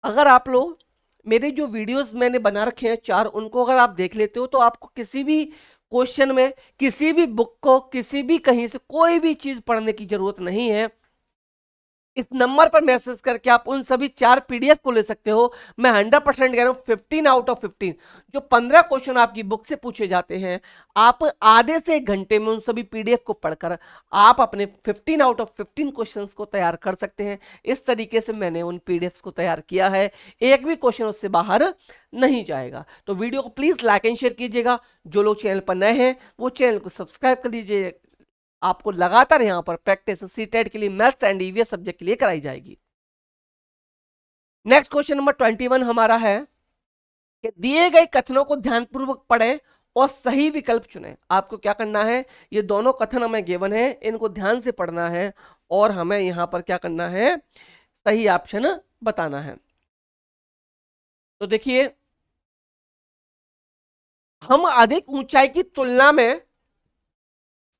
अगर आप लोग मेरे जो वीडियोस मैंने बना रखे हैं 4, उनको अगर आप देख लेते हो तो आपको किसी भी क्वेश्चन में, किसी भी बुक को, किसी भी कहीं से कोई भी चीज पढ़ने की जरूरत नहीं है। इस नंबर पर मैसेज करके आप उन सभी 4 पीडीएफ को ले सकते हो। मैं 100% कह रहा हूं, 15 आउट ऑफ 15 जो 15 क्वेश्चन आपकी बुक से पूछे जाते हैं, आप आधे से 1 घंटे में उन सभी पीडीएफ को पढ़कर आप अपने 15 आउट ऑफ 15 क्वेश्चंस को तैयार कर सकते हैं। इस तरीके से मैंने उन पीडीएफ को तैयार किया है, एक भी क्वेश्चन उससे बाहर नहीं जाएगा। तो वीडियो को प्लीज लाइक एंड शेयर कीजिएगा। जो लोग चैनल पर नए हैं वो चैनल को सब्सक्राइब कर लीजिए। आपको लगातार यहां पर प्रैक्टिस सीटेट के लिए, मैथ्स एंड ईवीएस सब्जेक्ट के लिए कराई जाएगी। नेक्स्ट क्वेश्चन नंबर 21 हमारा है कि दिए गए कथनों को ध्यानपूर्वक पढ़ें और सही विकल्प चुनें। आपको क्या करना है? ये दोनों कथन हमें गिवन है, इनको ध्यान से पढ़ना है और हमें यहां पर क्या करना है? सही ऑप्शन बताना है। तो देखिए, हम अधिक ऊंचाई की तुलना में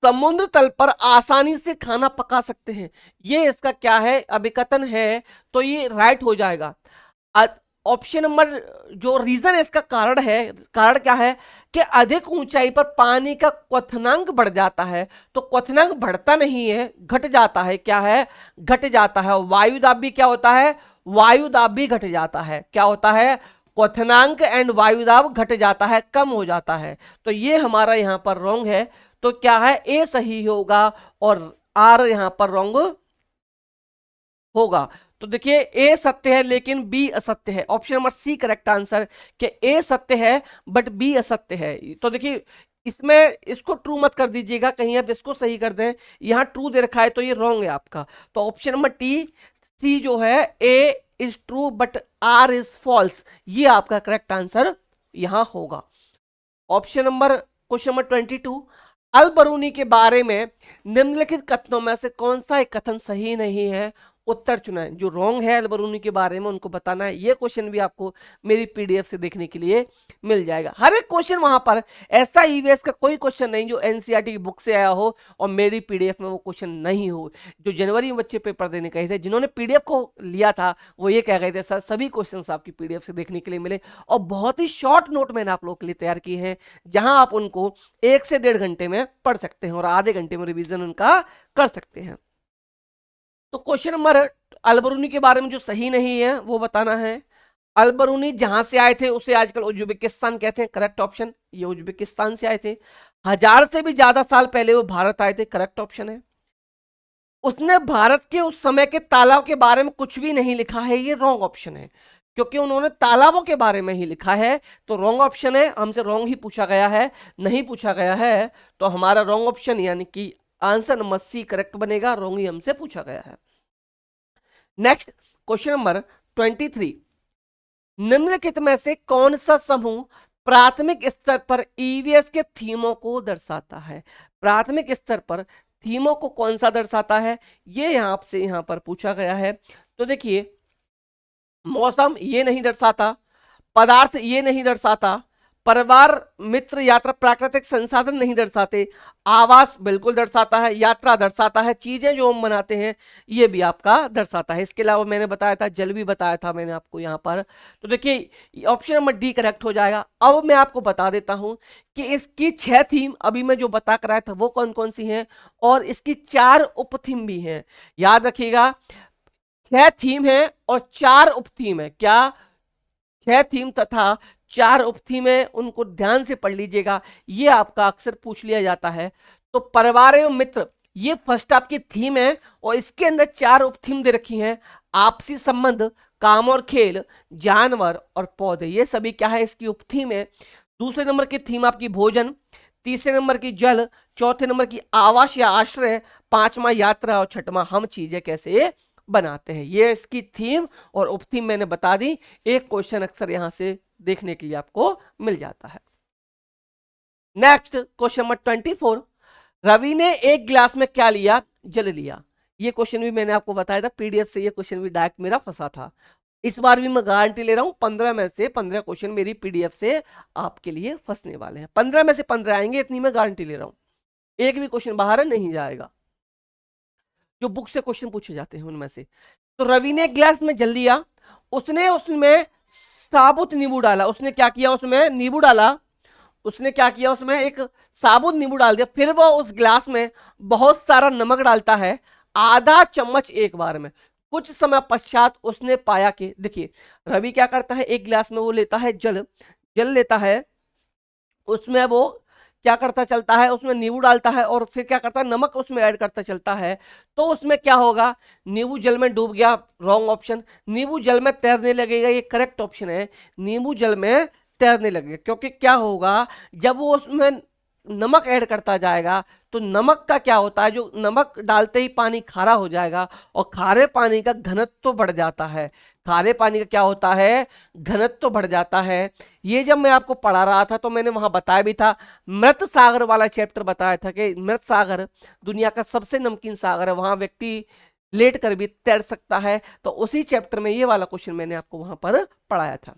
समुद्र तल पर आसानी से खाना पका सकते हैं, ये इसका क्या है? अभिकथन है। तो ये राइट हो जाएगा। ऑप्शन नंबर जो रीजन है, इसका कारण है, कारण क्या है कि अधिक ऊंचाई पर पानी का क्वथनांक बढ़ जाता है। तो क्वथनांक बढ़ता नहीं है, घट जाता है। क्या है? घट जाता है। वायु दाब भी क्या होता है? वायु दाब भी घट जाता है। क्या होता है? क्वथनांक एंड वायु दाब घट जाता है, कम हो जाता है। तो ये हमारा यहां पर रॉन्ग है। तो क्या है? ए सही होगा और आर यहां पर रॉन्ग होगा। तो देखिए, ए सत्य है लेकिन बी असत्य है। Option number C correct answer कि ए सत्य है बट बी असत्य है। तो देखिए, इसमें इसको ट्रू मत कर दीजिएगा, कहीं आप इसको सही कर दें। यहां ट्रू दे रखा है तो ये रॉन्ग है आपका। तो ऑप्शन नंबर टी सी जो है, A is true but R is false, ये आपका करेक्ट आंसर यहां होगा। Option number question number 22, Al Biruni के बारे में निम्नलिखित कथनों में से कौन सा एक कथन सही नहीं है? उत्तर चुनाएं। जो रॉन्ग है अल बरूनी के बारे में उनको बताना है। ये क्वेश्चन भी आपको मेरी पीडीएफ से देखने के लिए मिल जाएगा। हर एक क्वेश्चन वहां पर, ऐसा ईवीएस का कोई क्वेश्चन नहीं जो एनसीईआरटी की बुक से आया हो और मेरी पीडीएफ में वो क्वेश्चन नहीं हो। जो जनवरी में बच्चे पेपर देने गए थे, जिन्होंने पीडीएफ को लिया था, वो ये कह गए थे सर सभी क्वेश्चन आपकी पीडीएफ से देखने के लिए मिले, और बहुत ही शॉर्ट नोट मैंने आप लोगों के लिए तैयार किए हैं, जहां आप उनको 1 से 1.5 घंटे में पढ़ सकते हैं और आधे घंटे में रिवीजन उनका कर सकते हैं। तो क्वेश्चन नंबर अलबरूनी के बारे में जो सही नहीं है वो बताना है। अलबरूनी जहां से आए थे उसे आजकल उज्बेकिस्तान कहते हैं, करेक्ट ऑप्शन। ये उज्बेकिस्तान से आए थे। 1000 से भी ज्यादा साल पहले वो भारत आए थे, करेक्ट ऑप्शन है। उसने भारत के उस समय के तालाब के बारे में कुछ भी नहीं लिखा है, ये रॉन्ग ऑप्शन है, क्योंकि उन्होंने तालाबों के बारे में ही लिखा है। तो रॉन्ग ऑप्शन है, हमसे रॉन्ग ही पूछा गया है, नहीं पूछा गया है। तो हमारा रॉन्ग ऑप्शन यानी कि आंसर नंबर सी करेक्ट बनेगा, रॉन्ग ही हमसे पूछा गया है। नेक्स्ट क्वेश्चन नंबर 23, निम्नलिखित में से कौन सा समूह प्राथमिक स्तर पर ईवीएस के थीमों को दर्शाता है? प्राथमिक स्तर पर थीमों को कौन सा दर्शाता है, ये यहां से यहां पर पूछा गया है। तो देखिए, मौसम ये नहीं दर्शाता, पदार्थ ये नहीं दर्शाता, परिवार मित्र यात्रा प्राकृतिक संसाधन नहीं दर्शाते, आवास बिल्कुल दर्शाता है, यात्रा दर्शाता है, चीजें जो हम बनाते हैं ये भी आपका दर्शाता है। इसके अलावा मैंने बताया था, जल भी बताया था मैंने आपको यहाँ पर। तो देखिए ऑप्शन नंबर डी करेक्ट हो जाएगा। अब मैं आपको बता देता हूं कि इसकी 6 थीम अभी मैं जो बता कर आया था वो कौन कौन सी हैं, और इसकी 4 उप थीम भी हैं। याद रखिएगा, 6 थीम है और 4 उप थीम है। क्या? 6 थीम तथा 4 उप थीम है, उनको ध्यान से पढ़ लीजिएगा, ये आपका अक्सर पूछ लिया जाता है। तो परिवार एवं मित्र ये फर्स्ट आपकी थीम है, और इसके अंदर 4 उप थीम दे रखी हैं। आपसी संबंध, काम और खेल, जानवर और पौधे, ये सभी क्या है, इसकी उप थीम है। दूसरे नंबर की थीम आपकी भोजन, तीसरे नंबर की जल, चौथे नंबर की आवास या आश्रय, पांचवा यात्रा और छठवां हम चीजें कैसे बनाते हैं। ये इसकी थीम और उप थीम मैंने बता दी। एक क्वेश्चन अक्सर यहां से देखने के लिए आपको मिल जाता है। नेक्स्ट क्वेश्चन नंबर 24, रवि ने एक गिलास में क्या लिया? जल लिया। ये क्वेश्चन भी मैंने आपको बताया था, पीडीएफ से ये क्वेश्चन भी डायरेक्ट मेरा फंसा था। इस बार भी मैं गारंटी ले रहा हूं 15 में से 15 क्वेश्चन मेरी पीडीएफ से आपके लिए फंसने वाले हैं। 15 में से 15 आएंगे, इतनी मैं गारंटी ले रहा हूं। एक भी क्वेश्चन बाहर नहीं जाएगा, जो बुक से क्वेश्चन पूछे जाते हैं उनमें से। तो रवि ने ग्लास में जल दिया, उसने उसमें साबुत नींबू डाला। उसने क्या किया? उसमें नींबू डाला। उसने क्या किया? उसमें एक साबुत नींबू डाल दिया। फिर वो उस ग्लास में बहुत सारा नमक डालता है, आधा चम्मच एक बार में। कुछ समय पश्चात उसने पाया कि, देखिए रवि क्या करता है, एक गिलास में वो लेता है जल, जल लेता है, उसमें वो क्या करता चलता है, उसमें नींबू डालता है और फिर क्या करता है, नमक उसमें ऐड करता चलता है। तो उसमें क्या होगा? नींबू जल में डूब गया, रॉन्ग ऑप्शन। नींबू जल में तैरने लगेगा, ये करेक्ट ऑप्शन है। नींबू जल में तैरने लगेगा, क्योंकि क्या होगा, जब वो उसमें नमक ऐड करता जाएगा तो नमक का क्या होता है, जो नमक डालते ही पानी खारा हो जाएगा, और खारे पानी का घनत्व तो बढ़ जाता है। खारे पानी का क्या होता है? घनत्व तो बढ़ जाता है। ये जब मैं आपको पढ़ा रहा था तो मैंने वहां बताया भी था, मृत सागर वाला चैप्टर बताया था कि मृत सागर दुनिया का सबसे नमकीन सागर है, वहां व्यक्ति लेट कर भी तैर सकता है। तो उसी चैप्टर में ये वाला क्वेश्चन मैंने आपको वहां पर पढ़ाया था।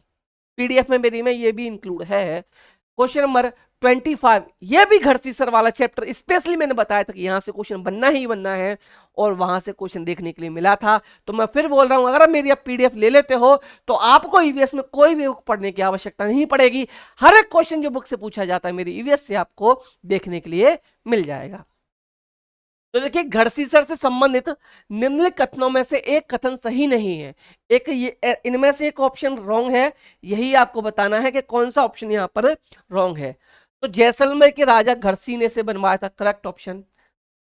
पीडीएफ में मेरी में ये भी इंक्लूड है। क्वेश्चन नंबर 25, ये भी घड़सीसर वाला चैप्टर स्पेशली मैंने बताया था कि यहां से क्वेश्चन बनना ही बनना है, और वहां से क्वेश्चन देखने के लिए मिला था। तो मैं फिर बोल रहा हूं, अगर आप मेरी पीडीएफ ले लेते हो तो आपको ईवीएस में कोई भी बुक पढ़ने की आवश्यकता नहीं पड़ेगी। हर एक क्वेश्चन जो बुक से पूछा जाता है मेरी ईवीएस से आपको देखने के लिए मिल जाएगा। तो देखिए, घड़सीसर से संबंधित निम्नलिखित कथनों में से एक कथन सही नहीं है। एक ये इनमें से एक ऑप्शन रॉन्ग है, यही आपको बताना है कि कौन सा ऑप्शन यहाँ पर रॉन्ग है। तो जैसलमेर के राजा घड़सी ने से बनवाया था, करेक्ट ऑप्शन,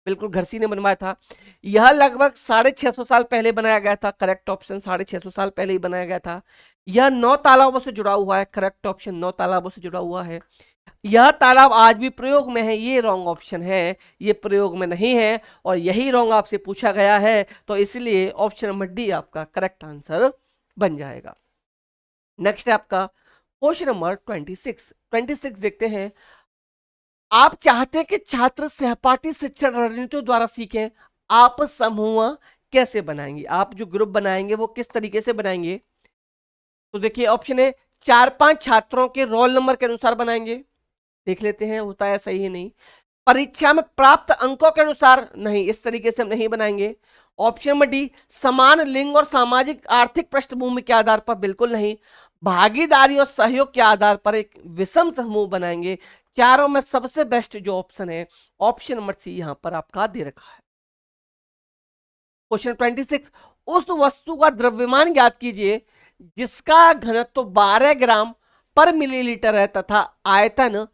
बिल्कुल घड़सी ने बनवाया था। यह लगभग 650 साल पहले बनाया गया था, करेक्ट ऑप्शन, 650 साल पहले ही बनाया गया था। यह 9 तालाबों से जुड़ा हुआ है, करेक्ट ऑप्शन, 9 तालाबों से जुड़ा हुआ है। यह तालाब आज भी प्रयोग में है, ये रॉन्ग ऑप्शन है, ये प्रयोग में नहीं है, और यही रॉन्ग आपसे पूछा गया है, तो इसलिए ऑप्शन नंबर डी आपका करेक्ट आंसर बन जाएगा। नेक्स्ट है आपका क्वेश्चन नंबर 26 देखते हैं। आप चाहते हैं कि छात्र सहपाठी शिक्षण रणनीतियों द्वारा सीखें, आप समूह कैसे बनाएंगे? आप जो ग्रुप बनाएंगे वो किस तरीके से बनाएंगे? तो देखिए ऑप्शन है, 4-5 छात्रों के रोल नंबर के अनुसार बनाएंगे। देख लेते हैं होता है सही है नहीं। परीक्षा में प्राप्त अंकों के अनुसार नहीं, इस तरीके से हम नहीं बनाएंगे। ऑप्शन नंबर डी, समान लिंग और सामाजिक आर्थिक पृष्ठभूमि के आधार पर, बिल्कुल नहीं। भागीदारी और सहयोग के आधार पर एक विषम समूह बनाएंगे। चारों में सबसे बेस्ट जो ऑप्शन है, ऑप्शन नंबर सी यहां पर आपका दे रखा है। क्वेश्चन 26, उस वस्तु का द्रव्यमान ज्ञात कीजिए जिसका घनत्व 12 ग्राम पर मिलीलीटर है तथा आयतन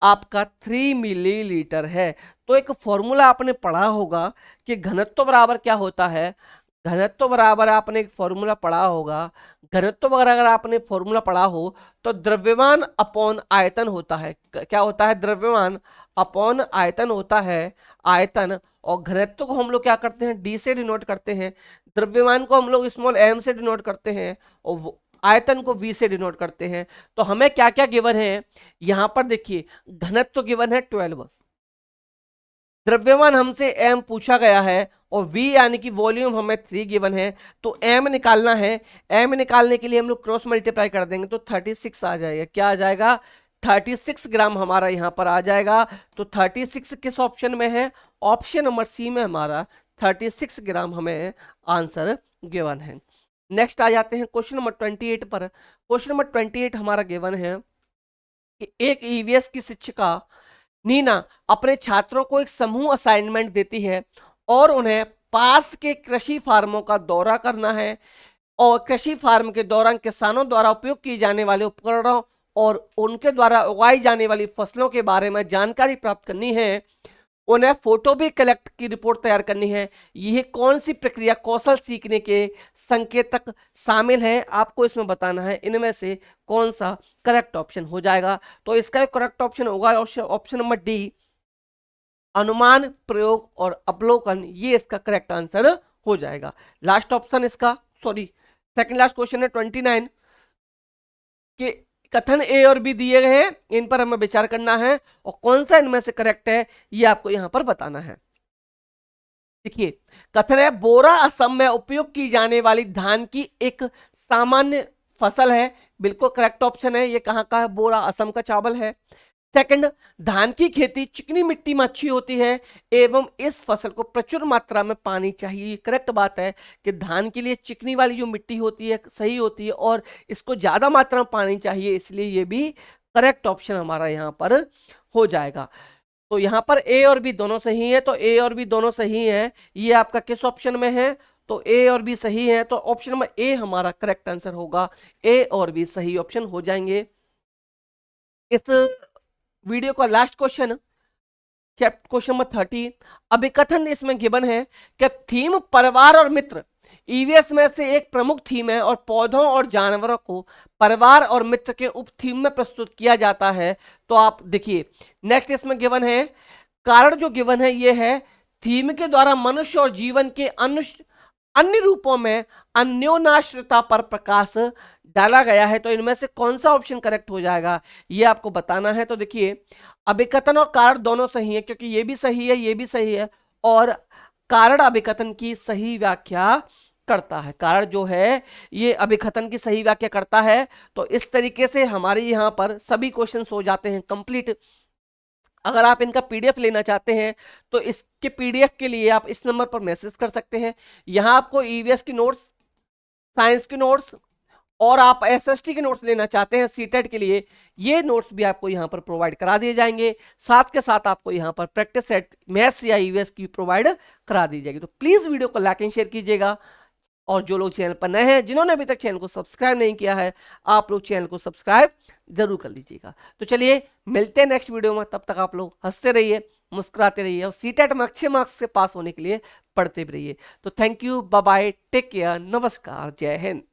आपका 3 मिलीलीटर है। तो एक फॉर्मूला आपने पढ़ा होगा कि घनत्व बराबर क्या होता है, घनत्व बराबर आपने एक फॉर्मूला पढ़ा होगा, घनत्व बराबर अगर आपने फॉर्मूला पढ़ा हो तो द्रव्यमान अपॉन आयतन होता है। क्या होता है? द्रव्यमान अपॉन आयतन होता है, आयतन। और घनत्व को हम लोग क्या करते हैं? डी से डिनोट करते हैं, द्रव्यमान को हम लोग स्मॉल एम से डिनोट करते हैं और आयतन को वी से डिनोट करते हैं। तो हमें क्या क्या गिवन है यहां पर देखिए, घनत्व गिवन है 12, द्रव्यमान हमसे एम पूछा गया है और v यानी कि वॉल्यूम हमें 3 गिवन है। तो m निकालना है, m निकालने के लिए हम लोग क्रॉस मल्टीप्लाई कर देंगे तो 36 आ जाएगा। क्या आ जाएगा? 36 ग्राम हमारा यहाँ पर आ जाएगा। तो 36 किस ऑप्शन में है? ऑप्शन नंबर सी में हमारा 36 ग्राम हमें आंसर गिवन है। नेक्स्ट आ जाते हैं क्वेश्चन नंबर 28 पर। क्वेश्चन नंबर 28 हमारा गिवन है कि एक ईवीएस की शिक्षिका नीना अपने छात्रों को एक समूह असाइनमेंट देती है और उन्हें पास के कृषि फार्मों का दौरा करना है और कृषि फार्म के दौरान किसानों द्वारा उपयोग किए जाने वाले उपकरणों और उनके द्वारा उगाई जाने वाली फसलों के बारे में जानकारी प्राप्त करनी है। उन्हें फोटो भी कलेक्ट की रिपोर्ट तैयार करनी है। यह कौन सी प्रक्रिया कौशल सीखने के संकेतक शामिल है? आपको इसमें बताना है इनमें से कौन सा करेक्ट ऑप्शन हो जाएगा। तो इसका करेक्ट ऑप्शन होगा ऑप्शन नंबर डी, अनुमान, प्रयोग और अवलोकन। ये इसका करेक्ट आंसर हो जाएगा। लास्ट ऑप्शन इसका, सॉरी सेकंड लास्ट क्वेश्चन है 29 के कथन ए और बी दिए गए हैं, इन पर हमें विचार करना है और कौन सा इनमें से करेक्ट है ये आपको यहां पर बताना है। देखिए कथन है बोरा असम में उपयोग की जाने वाली धान की एक सामान्य फसल है। बिल्कुल करेक्ट ऑप्शन है। ये कहां का है? बोरा असम का चावल है। सेकंड, धान की खेती चिकनी मिट्टी में अच्छी होती है एवं इस फसल को प्रचुर मात्रा में पानी चाहिए। करेक्ट बात है कि धान के लिए चिकनी वाली जो मिट्टी होती है सही होती है और इसको ज्यादा मात्रा में पानी चाहिए, इसलिए ये भी करेक्ट ऑप्शन हमारा यहाँ पर हो जाएगा। तो यहाँ पर ए और बी दोनों सही है, तो ए और बी दोनों सही है। ये आपका किस ऑप्शन में है? तो ए और बी सही है, तो ऑप्शन नंबर ए हमारा करेक्ट आंसर होगा। ए और बी सही ऑप्शन हो जाएंगे। इस वीडियो का लास्ट क्वेश्चन, क्वेश्चन नंबर 30, अभिकथन इसमें गिवन है कि थीम परिवार और मित्र ईवीएस में से एक प्रमुख थीम है और पौधों और जानवरों को परिवार और मित्र के उप थीम में प्रस्तुत किया जाता है। तो आप देखिए नेक्स्ट इसमें गिवन है, कारण जो गिवन है ये है थीम के द्वारा मनुष्य और जीवन के अन्य रूपों में अन्योन्याश्रता पर प्रकाश डाला गया है। तो इनमें से कौन सा ऑप्शन करेक्ट हो जाएगा ये आपको बताना है। तो देखिए अभिकथन और कारण दोनों सही है, क्योंकि ये भी सही है ये भी सही है और कारण अभिकथन की सही व्याख्या करता है। कारण जो है ये अभिकथन की सही व्याख्या करता है। तो इस तरीके से हमारे यहाँ पर सभी क्वेश्चन हो जाते हैं कंप्लीट। अगर आप इनका पीडीएफ लेना चाहते हैं तो इसके पीडीएफ के लिए आप इस नंबर पर मैसेज कर सकते हैं। यहाँ आपको ईवीएस की नोट्स, साइंस की नोट्स और आप एसएसटी के नोट्स लेना चाहते हैं सीटेट के लिए, ये नोट्स भी आपको यहाँ पर प्रोवाइड करा दिए जाएंगे। साथ के साथ आपको यहाँ पर प्रैक्टिस सेट मैथ्स या ईवीएस की प्रोवाइड करा दी जाएगी। तो प्लीज वीडियो को लाइक एंड शेयर कीजिएगा और जो लोग चैनल पर नए हैं, जिन्होंने अभी तक चैनल को सब्सक्राइब नहीं किया है, आप लोग चैनल को सब्सक्राइब जरूर कर लीजिएगा। तो चलिए मिलते हैं नेक्स्ट वीडियो में, तब तक आप लोग हंसते रहिए, मुस्कुराते रहिए और सीटेट में अच्छे मार्क्स से पास होने के लिए पढ़ते भी रहिए। तो thank you, bye bye, take care, नमस्कार, जय हिंद।